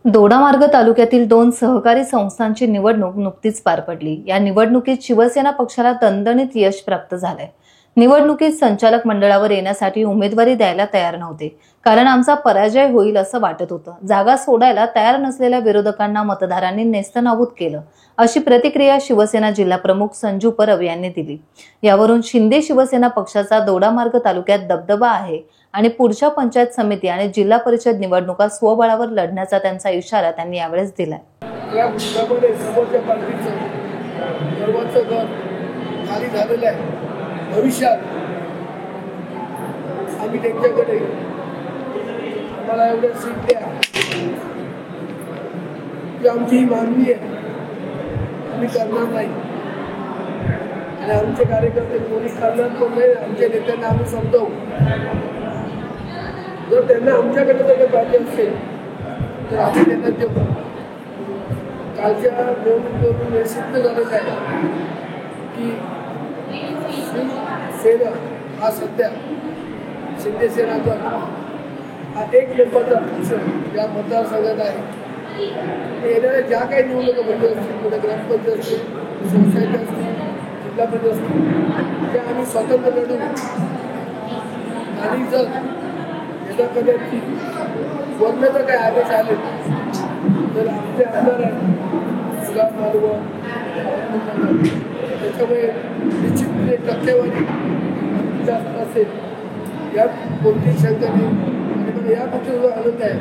दोडामार्ग तालुक्यातील 2 सहकारी संस्थांची निवडणूक नुकतीच पार पडली। या निवडणुकीत शिवसेना पक्षाला दणदणीत यश प्राप्त झाले। निवडणुकीत संचालक मंडळावर येण्यासाठी उमेदवारी द्यायला तयार नव्हते, कारण आमचा पराजय होईल असं वाटत होतं। जागा सोडायला तयार नसलेल्या विरोधकांना मतदारांनी नेस्तनाबूत केलं, अशी प्रतिक्रिया शिवसेना जिल्हा प्रमुख संजू परब यांनी दिली। यावरून शिंदे शिवसेना पक्षाचा दोडामार्ग तालुक्यात दबदबा आहे आणि पुढच्या पंचायत समिती आणि जिल्हा परिषद निवडणुका स्वबळावर लढण्याचा त्यांचा इशारा त्यांनी यावेळेस दिलाय। या गुजरातमध्ये समोरच्या पार्टीचं गर्वाचं घर खाली झालेलं आहे। भविष्यात आम्ही त्यांच्याकडे आम्हाला एवढं सीट द्या की आमची ही मागणी आहे, आम्ही करणार नाही आणि आमचे कार्यकर्ते कोणी करणार पण नाही। आमच्या नेत्यांना आम्ही समजावू, जर त्यांना आमच्याकडे जर पाहिजे असेल तर आम्ही त्यांना देऊ। कालच्या निवडणुकीवरून हे सिद्ध झालेलं आहे की सेना हा सध्या शिंदे सेनाचा हा एक नंबरचा पक्ष या मतदारसंघात आहे। येणाऱ्या ज्या काही निवडणुका म्हणजे असतील, कुठे ग्रामपंचायत असतील, सोसायटी असतील, जिल्हा परिषद असतील, त्या आम्ही स्वतंत्र लढू आणि जर याचा कदाचित बोलण्याचा काही आदेश आले तर आमचे आमदार त्याच्यामुळे निश्चितपणे टक्केवारी जास्त असेल यात कोणतीही शंका नाही। आणि मला या गोष्टीचा जो आनंद आहे,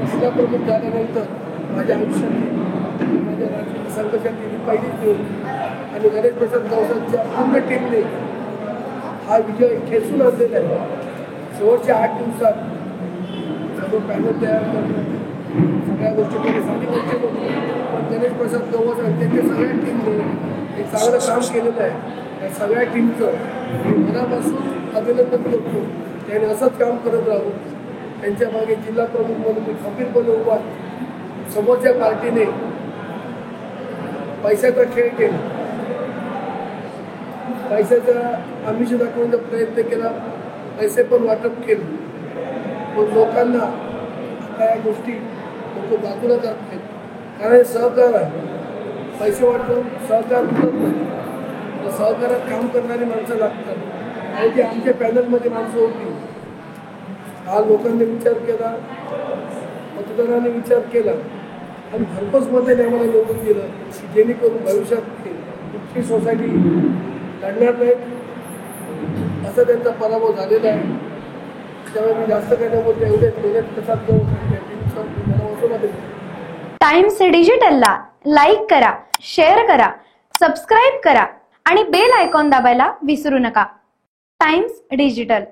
जिल्हा प्रमुख झाल्यानंतर माझ्या आयुष्यात माझ्या राजकीय संघर्षात ही पहिलीच निवडणूक आणि गणेश प्रसाद गावसांच्या पूर्ण टीमने हा विजय खेचून आणलेला आहे। शेवटच्या 8 दिवसात सर्व पॅनल तयार करणं, सगळ्या गोष्टीमध्ये साधी गोष्टी पण गणेश प्रसाद गवस आणि त्यांच्या सगळ्या टीमने एक चांगलं काम केलेलं आहे। या सगळ्या टीमचं मी मनापासून अभिनंदन करतो। त्याने असंच काम करत राहू। त्यांच्या मागे जिल्हा प्रमुख म्हणून मी खंबीरपणे उभा। समोरच्या पार्टीने पैशाचा खेळ केला, पैशाचा आमिष दाखवण्याचा प्रयत्न केला, पैसे पण वाटप केले, पण लोकांना आता या गोष्टी लोक बाजूला करत आहेत। कारण सहकार आहे, पैसे वाटून सहकार होत नाही, तर सहकारात काम करणारी माणसं लागतात आणि ती आमच्या पॅनलमध्ये माणसं होती। हा लोकांनी विचार केला, मतदारांनी विचार केला आणि भरपूर मताने आम्हाला निवडून दिलं, जेणेकरून भविष्यात कुठली सोसायटी लढणार नाहीत असा त्यांचा पराभव झालेला आहे। त्यामुळे मी जास्त काही न बोलतो, एवढे मेहनत प्रसाद गवस टाइम्स डिजिटलला लाईक करा, शेअर करा, सबस्क्राईब करा आणि बेल आयकॉन दाबायला विसरू नका। Times digital.